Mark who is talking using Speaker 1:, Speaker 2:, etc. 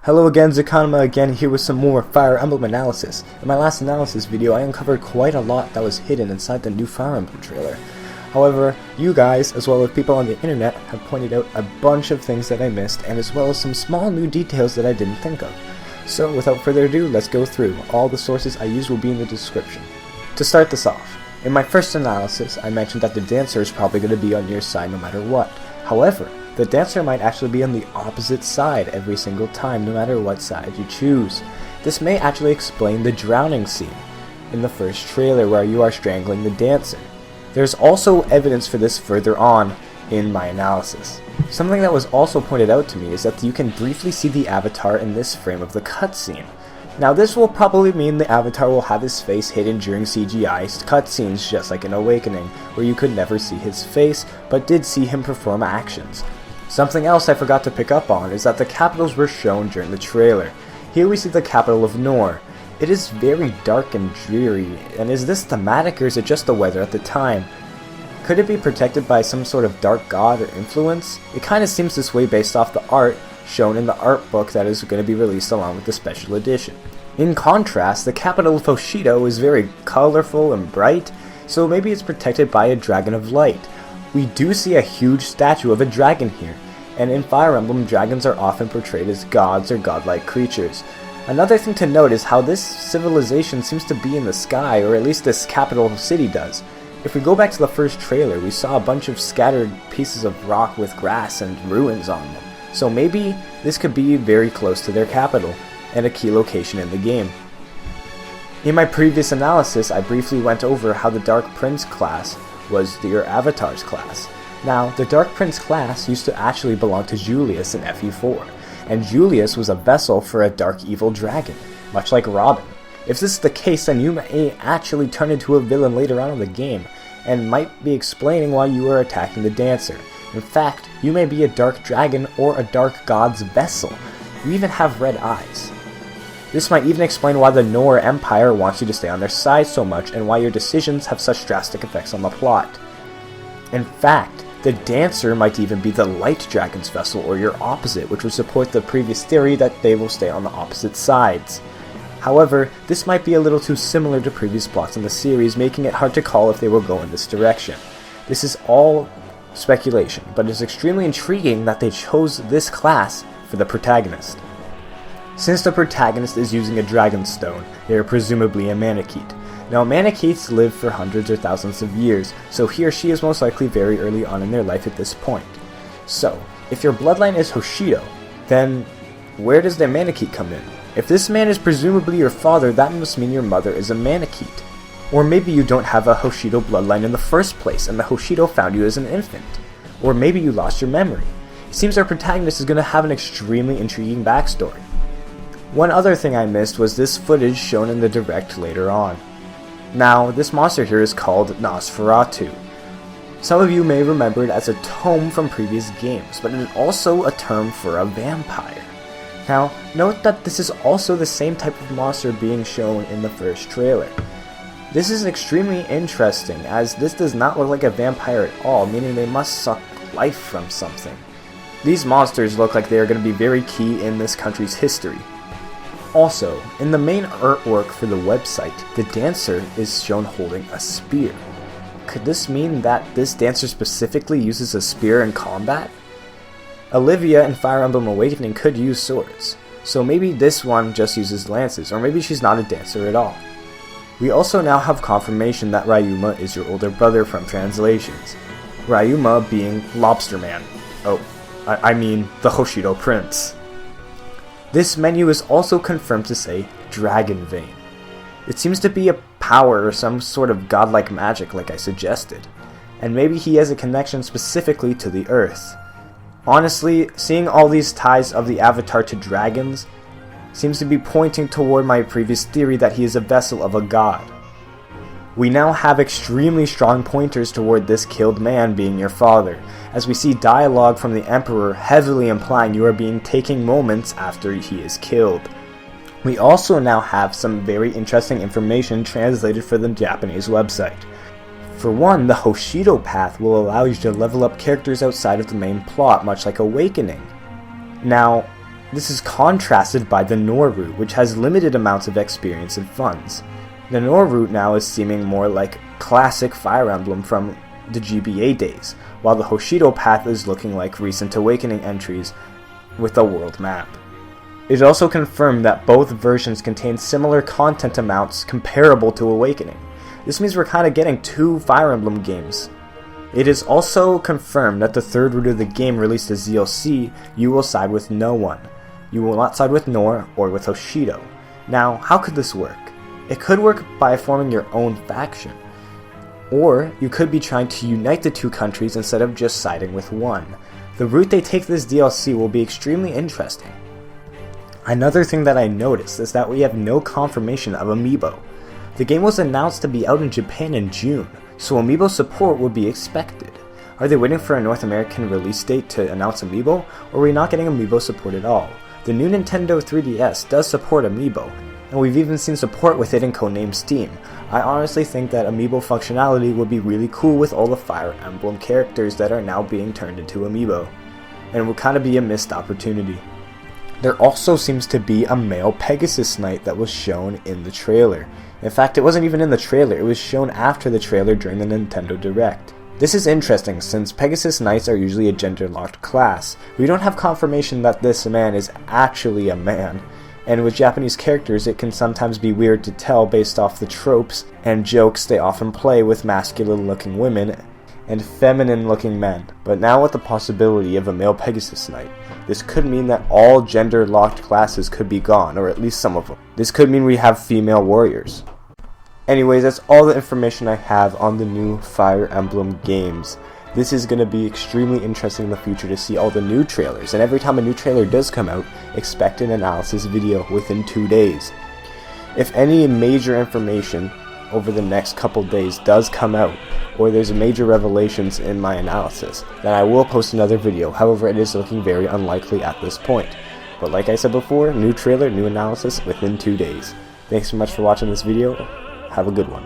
Speaker 1: Hello again, Zukonima again here with some more Fire Emblem analysis. In my last analysis video, I uncovered quite a lot that was hidden inside the new Fire Emblem trailer. However, you guys, as well as people on the internet, have pointed out a bunch of things that I missed, and as well as some small new details that I didn't think of. So, without further ado, let's go through. All the sources I use will be in the description. To start this off, in my first analysis, I mentioned that the dancer is probably going to be on your side no matter what. However, the dancer might actually be on the opposite side every single time, no matter what side you choose. This may actually explain the drowning scene in the first trailer where you are strangling the dancer. There's also evidence for this further on in my analysis. Something that was also pointed out to me is that you can briefly see the avatar in this frame of the cutscene. Now this will probably mean the avatar will have his face hidden during CGI cutscenes, just like in Awakening, where you could never see his face, but did see him perform actions. Something else I forgot to pick up on is that the capitals were shown during the trailer. Here we see the capital of Nor. It is very dark and dreary, and is this thematic or is it just the weather at the time? Could it be protected by some sort of dark god or influence? It kinda seems this way based off the art shown in the art book that is going to be released along with the special edition. In contrast, the capital of Hoshido is very colorful and bright, so maybe it's protected by a dragon of light. We do see a huge statue of a dragon here, and in Fire Emblem, dragons are often portrayed as gods or godlike creatures. Another thing to note is how this civilization seems to be in the sky, or at least this capital city does. If we go back to the first trailer, we saw a bunch of scattered pieces of rock with grass and ruins on them. So maybe this could be very close to their capital, and a key location in the game. In my previous analysis, I briefly went over how the Dark Prince class was your avatar's class. Now, the Dark Prince class used to actually belong to Julius in FE4, and Julius was a vessel for a dark evil dragon, much like Robin. If this is the case, then you may actually turn into a villain later on in the game, and might be explaining why you are attacking the dancer. In fact, you may be a dark dragon or a dark god's vessel. You even have red eyes. This might even explain why the Nor Empire wants you to stay on their side so much, and why your decisions have such drastic effects on the plot. In fact, the dancer might even be the light dragon's vessel, or your opposite, which would support the previous theory that they will stay on the opposite sides. However, this might be a little too similar to previous plots in the series, making it hard to call if they will go in this direction. This is all speculation, but it's extremely intriguing that they chose this class for the protagonist. Since the protagonist is using a dragon stone, they are presumably a Manakete. Now, Manaketes live for hundreds or thousands of years, so he or she is most likely very early on in their life at this point. So, if your bloodline is Hoshido, then where does the Manakete come in? If this man is presumably your father, that must mean your mother is a Manakete. Or maybe you don't have a Hoshido bloodline in the first place, and the Hoshido found you as an infant. Or maybe you lost your memory. It seems our protagonist is going to have an extremely intriguing backstory. One other thing I missed was this footage shown in the direct later on. Now, this monster here is called Nosferatu. Some of you may remember it as a tome from previous games, but it is also a term for a vampire. Now, note that this is also the same type of monster being shown in the first trailer. This is extremely interesting, as this does not look like a vampire at all, meaning they must suck life from something. These monsters look like they are going to be very key in this country's history. Also, in the main artwork for the website, the dancer is shown holding a spear. Could this mean that this dancer specifically uses a spear in combat? Olivia in Fire Emblem Awakening could use swords, so maybe this one just uses lances, or maybe she's not a dancer at all. We also now have confirmation that Ryuma is your older brother from translations. Ryuma being Lobster Man. Oh, I mean the Hoshido Prince. This menu is also confirmed to say Dragon Vein. It seems to be a power or some sort of godlike magic like I suggested, and maybe he has a connection specifically to the Earth. Honestly, seeing all these ties of the avatar to dragons seems to be pointing toward my previous theory that he is a vessel of a god. We now have extremely strong pointers toward this killed man being your father, as we see dialogue from the Emperor heavily implying you are being taking moments after he is killed. We also now have some very interesting information translated for the Japanese website. For one, the Hoshido path will allow you to level up characters outside of the main plot, much like Awakening. Now, This is contrasted by the Nor route, which has limited amounts of experience and funds. The Nor route now is seeming more like classic Fire Emblem from the GBA days, while the Hoshido path is looking like recent Awakening entries with a world map. It is also confirmed that both versions contain similar content amounts comparable to Awakening. This means we're kind of getting two Fire Emblem games. It is also confirmed that the third route of the game released as DLC, you will side with no one. You will not side with Nor or with Hoshido. Now, how could this work? It could work by forming your own faction. Or you could be trying to unite the two countries instead of just siding with one. The route they take this DLC will be extremely interesting. Another thing that I noticed is that we have no confirmation of Amiibo. The game was announced to be out in Japan in June, so Amiibo support would be expected. Are they waiting for a North American release date to announce Amiibo, or are we not getting Amiibo support at all? The new Nintendo 3DS does support Amiibo, and we've even seen support with it in codename Steam. I honestly think that Amiibo functionality would be really cool with all the Fire Emblem characters that are now being turned into Amiibo, and would kind of be a missed opportunity. There also seems to be a male Pegasus Knight that was shown in the trailer. In fact, it wasn't even in the trailer, it was shown after the trailer during the Nintendo Direct. This is interesting since Pegasus Knights are usually a gender-locked class. We don't have confirmation that this man is actually a man, and with Japanese characters it can sometimes be weird to tell based off the tropes and jokes they often play with masculine-looking women and feminine-looking men. But now with the possibility of a male Pegasus Knight, this could mean that all gender-locked classes could be gone, or at least some of them. This could mean we have female warriors. Anyways, that's all the information I have on the new Fire Emblem games. This is going to be extremely interesting in the future to see all the new trailers, and every time a new trailer does come out, expect an analysis video within 2 days. If any major information over the next couple days does come out, or there's major revelations in my analysis, then I will post another video. However, it is looking very unlikely at this point. But like I said before, new trailer, new analysis within 2 days. Thanks so much for watching this video. Have a good one.